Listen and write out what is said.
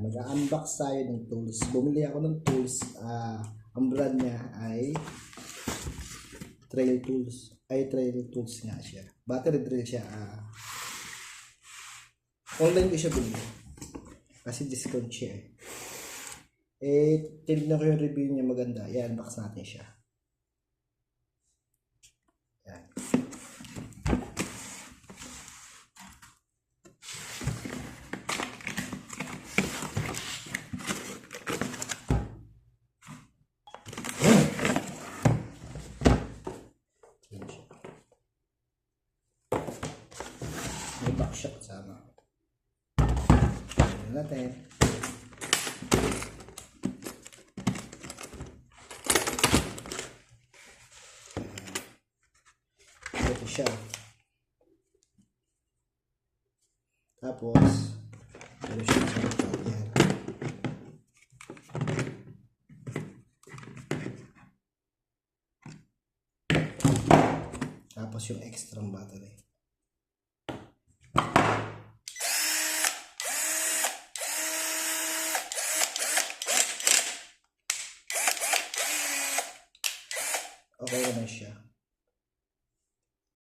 mag-unbox tayo ng tools. Bumili ako ng tools. Ang brand niya ay Trail Tools. Trail Tools nga siya. Battery drill siya. Online ko siya bumili. Kasi discount siya tinignan ko yung review niya, maganda. I-unbox natin siya. Yan. May back shock sama. Tignan natin. Ito siya. Tapos, ito siya sa likod. Yan. Tapos yung extra battery. Okay na siya.